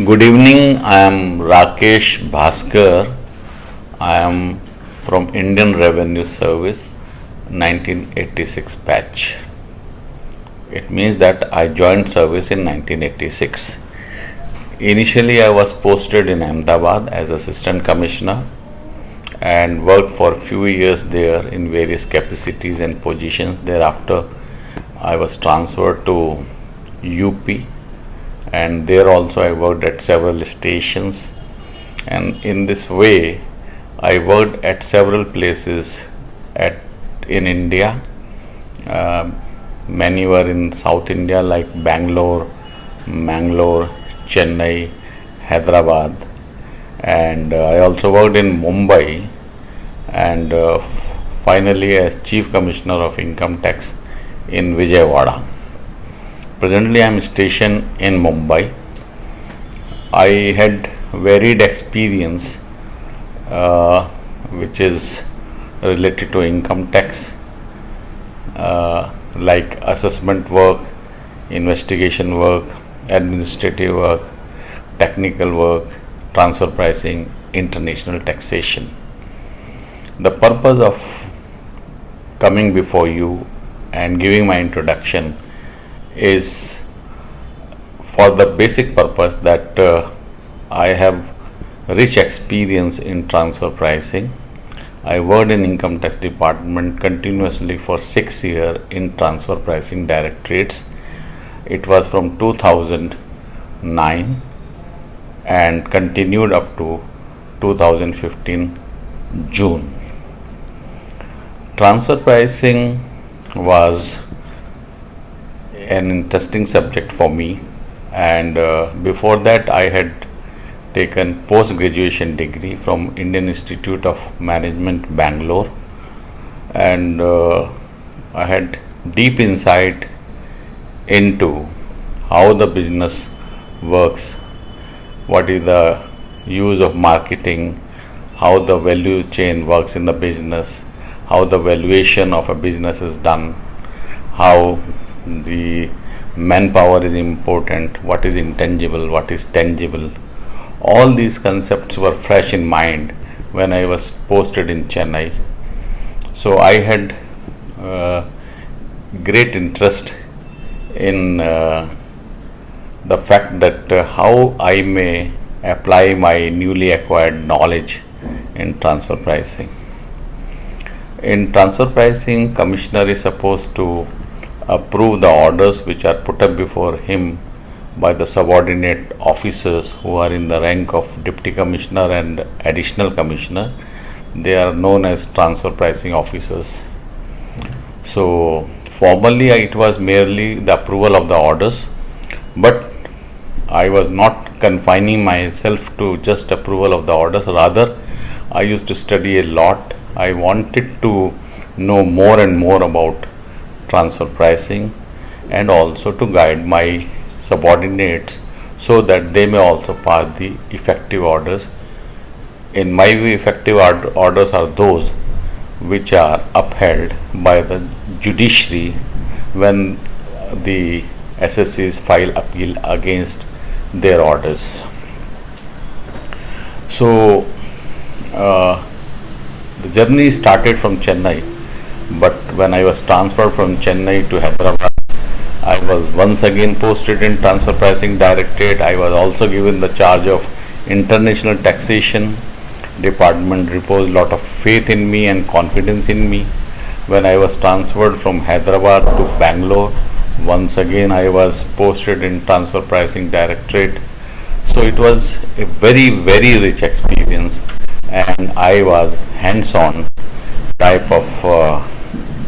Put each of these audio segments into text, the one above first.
Good evening. I am Rakesh Bhaskar. I am from Indian Revenue Service 1986 batch. It means that I joined service in 1986. Initially, I was posted in Ahmedabad as Assistant Commissioner and worked for a few years there in various capacities and positions. Thereafter, I was transferred to UP, and there also I worked at several stations, and in this way I worked at several places at in India. Uh, Many were in South India like Bangalore, Mangalore, Chennai, Hyderabad, and I also worked in Mumbai, and finally as Chief Commissioner of Income Tax in Vijayawada. Presently, I am stationed in Mumbai. I had varied experience which is related to income tax, like assessment work, investigation work, administrative work, technical work, transfer pricing, international taxation. The purpose of coming before you and giving my introduction is for the basic purpose that I have rich experience in transfer pricing. I worked in income tax department continuously for 6 years in transfer pricing directorates. It was from 2009 and continued up to 2015 June. Transfer pricing was an interesting subject for me, and before that I had taken post graduation degree from Indian Institute of Management, Bangalore, and I had deep insight into how the business works, what is the use of marketing, how the value chain works in the business, how the valuation of a business is done, how the manpower is important, what is intangible, what is tangible. All these concepts were fresh in mind when I was posted in Chennai. So I had great interest in the fact that how I may apply my newly acquired knowledge in transfer pricing. In transfer pricing, commissioner is supposed to approve the orders which are put up before him by the subordinate officers who are in the rank of deputy commissioner and additional commissioner. They are known as transfer pricing officers. So formally it was merely the approval of the orders, but I was not confining myself to just approval of the orders. Rather, I used to study a lot. I wanted to know more and more about transfer pricing and also to guide my subordinates so that they may also pass the effective orders. In my view, effective orders are those which are upheld by the judiciary when the SSCs file appeal against their orders. So the journey started from Chennai, but when I was transferred from Chennai to Hyderabad, I was once again posted in transfer pricing directorate. I was also given the charge of international taxation. Department reposed a lot of faith in me and confidence in me. When I was transferred from Hyderabad to Bangalore, once again I was posted in transfer pricing directorate. So it was a very rich experience, and I was hands-on type of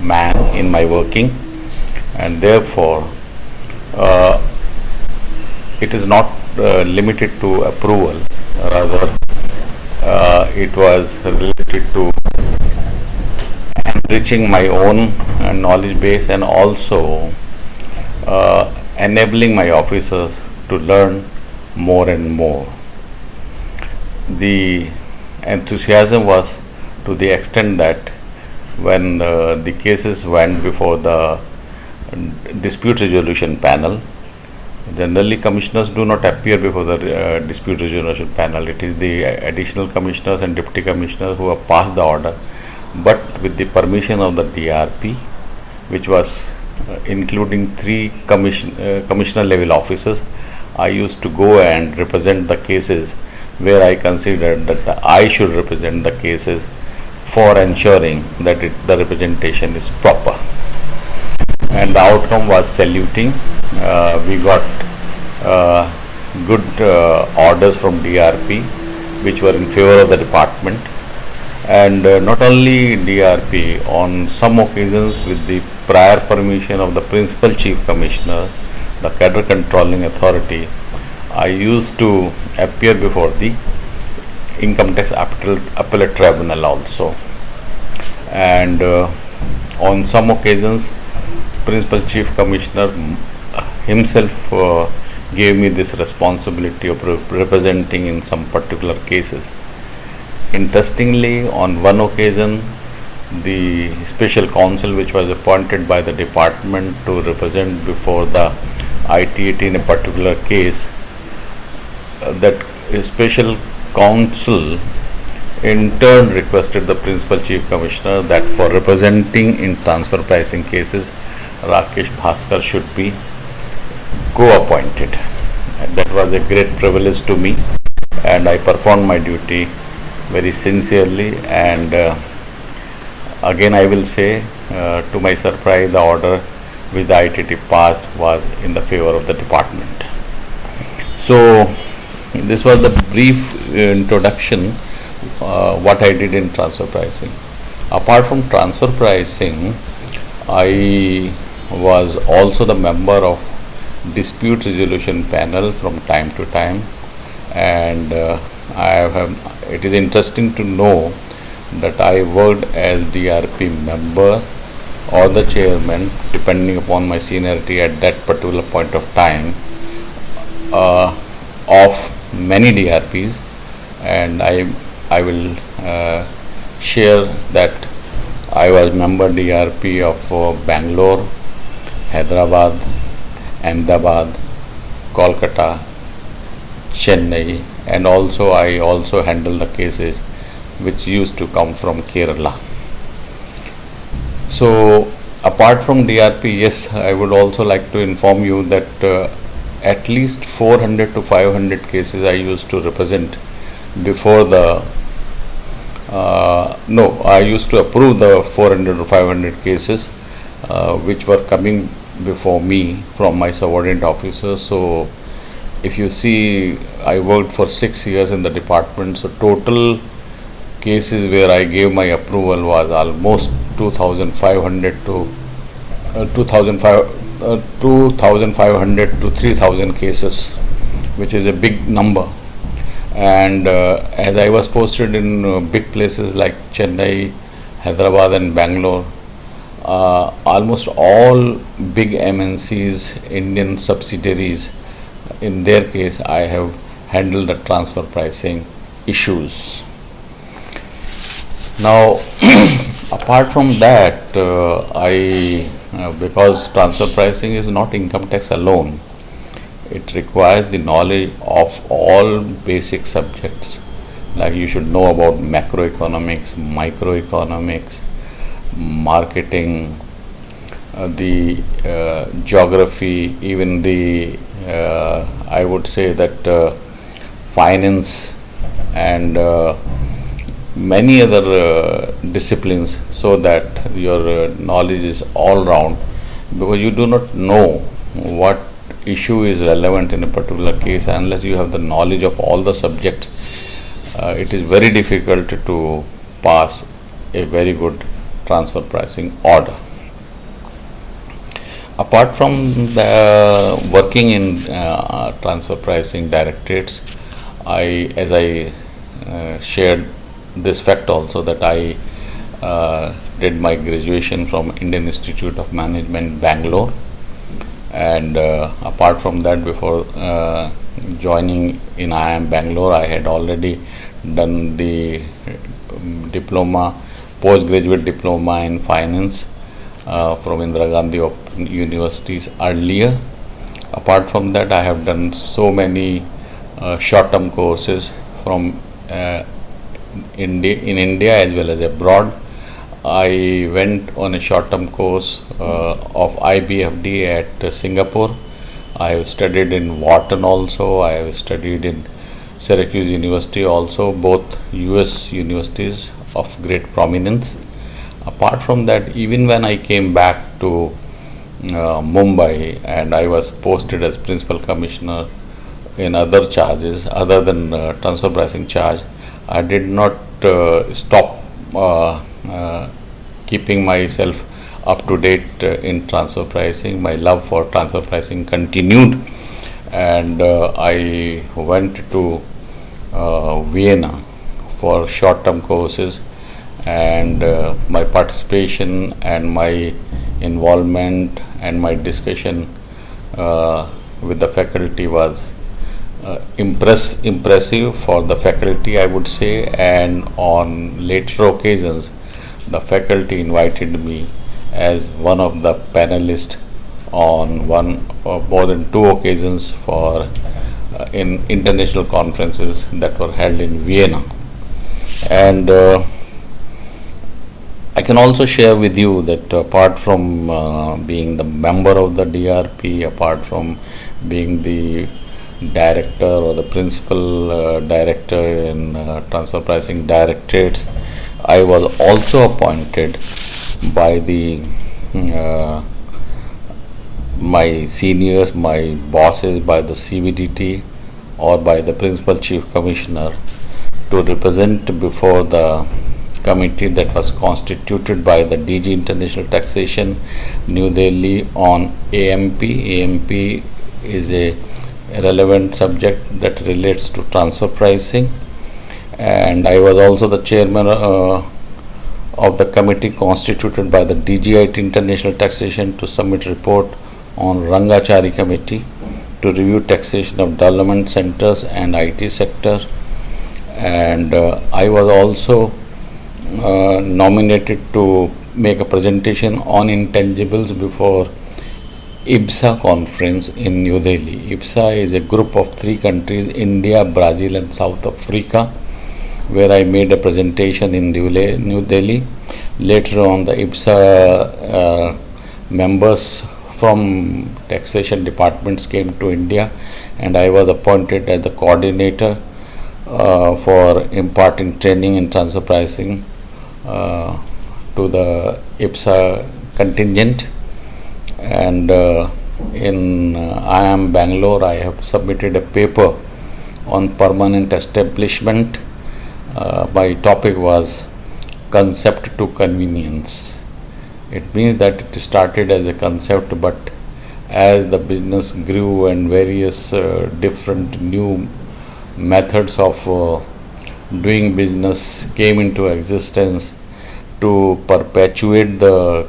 man in my working, and therefore it is not limited to approval, rather it was related to enriching my own knowledge base and also enabling my officers to learn more and more. The enthusiasm was to the extent that when the cases went before the dispute resolution panel, Generally, commissioners do not appear before the dispute resolution panel. It is the additional commissioners and deputy commissioners who have passed the order, but with the permission of the DRP, which was including three commissioner level officers. I used to go and represent the cases where I considered that I should represent the cases for ensuring that the representation is proper. And the outcome was saluting. We got good orders from DRP which were in favor of the department, and not only DRP, on some occasions with the prior permission of the Principal Chief Commissioner, the Cadre Controlling Authority, I used to appear before the Income Tax Appellate Tribunal also. And on some occasions, Principal Chief Commissioner himself gave me this responsibility of representing in some particular cases. Interestingly, on one occasion, the special counsel which was appointed by the department to represent before the ITAT in a particular case, that special counsel in turn requested the Principal Chief Commissioner that for representing in transfer pricing cases, Rakesh Bhaskar should be co-appointed. That was a great privilege to me, and I performed my duty very sincerely. And again I will say, to my surprise, the order which the ITT passed was in the favor of the department. So this was the brief introduction what I did in transfer pricing. Apart from transfer pricing, I was also the member of dispute resolution panel from time to time, and it is interesting to know that I worked as DRP member or the chairman, depending upon my seniority at that particular point of time, of many DRPs. And I will share that I was member DRP of Bangalore, Hyderabad, Ahmedabad, Kolkata, Chennai, and also I also handle the cases which used to come from Kerala. So apart from DRP, yes, I would also like to inform you that at least 400 to 500 cases I used to represent before the I used to approve the 400 to 500 cases which were coming before me from my subordinate officers. So if you see, I worked for 6 years in the department, so total cases where I gave my approval was almost 2,500 to 2,500 to 3,000 cases, which is a big number. And as I was posted in big places like Chennai, Hyderabad and Bangalore, almost all big MNCs, Indian subsidiaries, in their case I have handled the transfer pricing issues. Now apart from that, because transfer pricing is not income tax alone, it requires the knowledge of all basic subjects, like you should know about macroeconomics, microeconomics, marketing, the geography, even the I would say that finance and many other disciplines, so that your knowledge is all round, because you do not know what issue is relevant in a particular case unless you have the knowledge of all the subjects. It is very difficult to pass a very good transfer pricing order. Apart from the working in transfer pricing directorates, as I shared this fact also, that I did my graduation from Indian Institute of Management, Bangalore. And apart from that, before joining in IIM Bangalore, I had already done the diploma, postgraduate diploma in finance from Indira Gandhi Open Universities earlier. Apart from that, I have done so many short-term courses from in India as well as abroad. I went on a short-term course of IBFD at Singapore. I have studied in Wharton also. I have studied in Syracuse University also, both US universities of great prominence. Apart from that, even when I came back to Mumbai and I was posted as principal commissioner in other charges other than transfer pricing charge, I did not stop keeping myself up to date in transfer pricing. My love for transfer pricing continued, and I went to Vienna for short term courses, and my participation and my involvement and my discussion with the faculty was impressive for the faculty, I would say. And on later occasions the faculty invited me as one of the panelists on one or more than two occasions for in international conferences that were held in Vienna. And I can also share with you that apart from being the member of the DRP, apart from being the director or the principal director in transfer pricing directorates, I was also appointed by the my seniors, my bosses, by the CVDT or by the principal chief commissioner to represent before the committee that was constituted by the DG International Taxation, New Delhi, on AMP. AMP is a relevant subject that relates to transfer pricing, and I was also the chairman of the committee constituted by the DGIT International Taxation to submit report on Rangachari Committee to review taxation of development centers and IT sector. And I was also nominated to make a presentation on intangibles before IBSA conference in New Delhi. IBSA is a group of 3 countries, India, Brazil and South Africa, where I made a presentation in New Delhi. Later on, the IBSA members from taxation departments came to India, and I was appointed as the coordinator for imparting training in transfer pricing to the IBSA contingent. And in IIM Bangalore, I have submitted a paper on permanent establishment. My topic was concept to convenience. It means that it started as a concept, but as the business grew and various different new methods of doing business came into existence to perpetuate the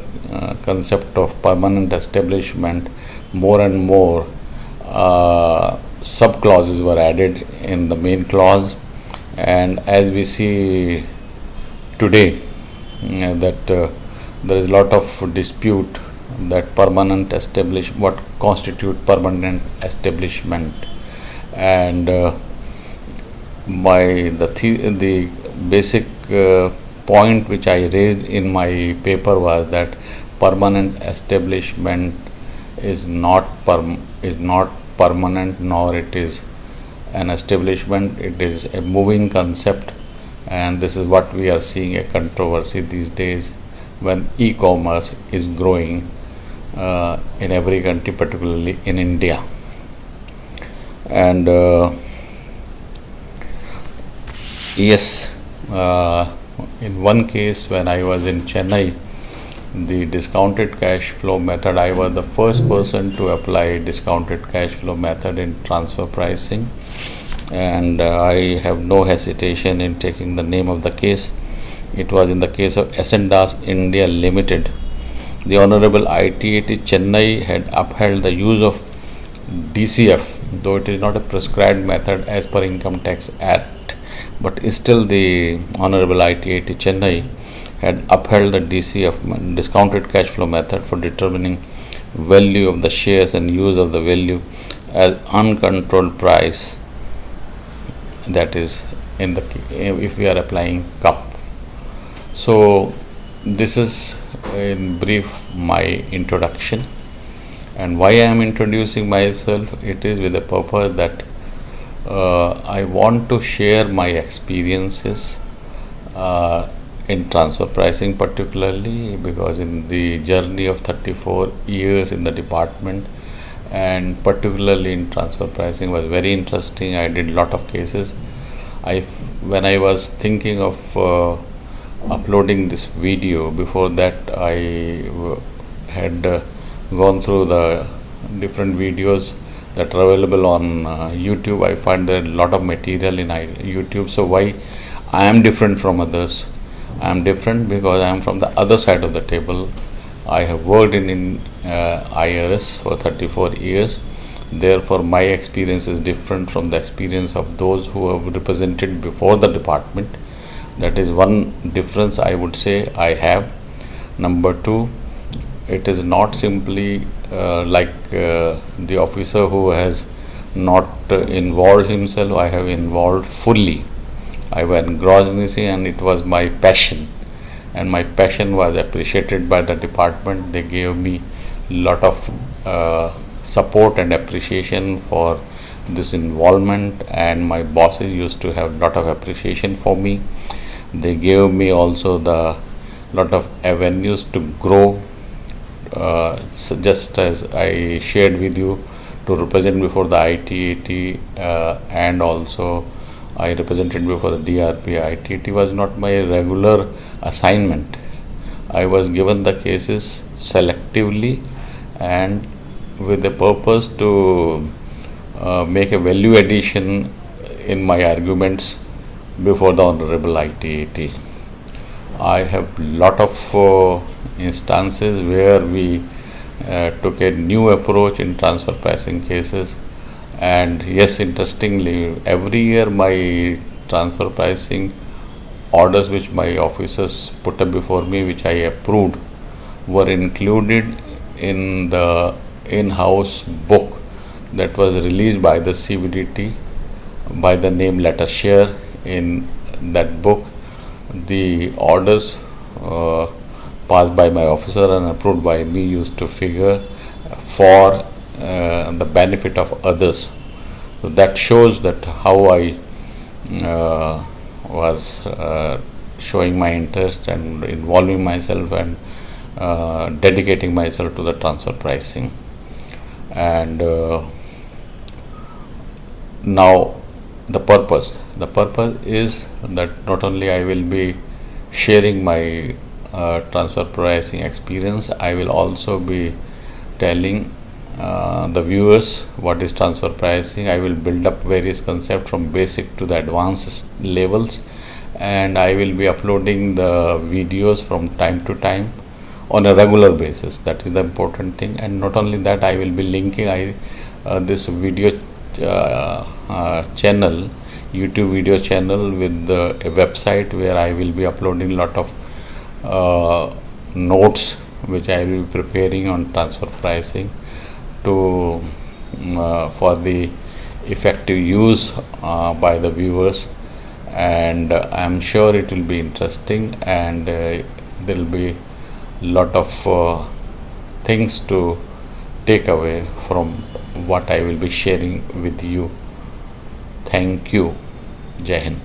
concept of permanent establishment, more and more sub clauses were added in the main clause. And as we see today, that there is a lot of dispute that permanent what constitute permanent establishment. And the basic point which I raised in my paper was that permanent establishment is not permanent, nor it is an establishment. It is a moving concept, and this is what we are seeing a controversy these days when e-commerce is growing in every country, particularly in India. And yes, in one case when I was in Chennai, the discounted cash flow method, I was the first person to apply discounted cash flow method in transfer pricing, and I have no hesitation in taking the name of the case. It was in the case of Ascendas India Limited. The Honorable ITAT Chennai had upheld the use of DCF, though it is not a prescribed method as per Income Tax Act, but still the Honorable ITAT Chennai had upheld the DCF, discounted cash flow method, for determining value of the shares and use of the value as uncontrolled price, that is in the if we are applying cup. So this is in brief my introduction, and why I am introducing myself, it is with the purpose that I want to share my experiences in transfer pricing, particularly because in the journey of 34 years in the department, and particularly in transfer pricing was very interesting. I did lot of cases. When I was thinking of uploading this video, before that had gone through the different videos that are available on YouTube. I find there a lot of material in YouTube. So why I am different from others? I am different because I am from the other side of the table. I have worked in IRS for 34 years. Therefore, my experience is different from the experience of those who have represented before the department. That is one difference I would say I have. Number two, it is not simply like the officer who has not involved himself. I have involved fully. I was engrossed and it was my passion, and my passion was appreciated by the department. They gave me lot of support and appreciation for this involvement, and my bosses used to have lot of appreciation for me. They gave me also the lot of avenues to grow, so just as I shared with you, to represent before the ITAT, and also I represented before the DRP. ITAT was not my regular assignment. I was given the cases selectively and with the purpose to make a value addition in my arguments before the Honorable ITAT. I have lot of instances where we took a new approach in transfer pricing cases. And yes, interestingly, every year my transfer pricing orders which my officers put up before me, which I approved, were included in the in-house book that was released by the CBDT by the name Let Us Share. In that book, the orders passed by my officer and approved by me used to figure for the benefit of others. So that shows that how I was showing my interest and involving myself and dedicating myself to the transfer pricing. And now the purpose is that not only I will be sharing my transfer pricing experience, I will also be telling the viewers what is transfer pricing. I will build up various concepts from basic to the advanced levels, and I will be uploading the videos from time to time on a regular basis. That is the important thing. And not only that, I will be linking this video channel, YouTube video channel, with a website where I will be uploading lot of notes which I will be preparing on transfer pricing to for the effective use by the viewers. And I am sure it will be interesting, and there will be lot of things to take away from what I will be sharing with you. Thank you. Jai Hind.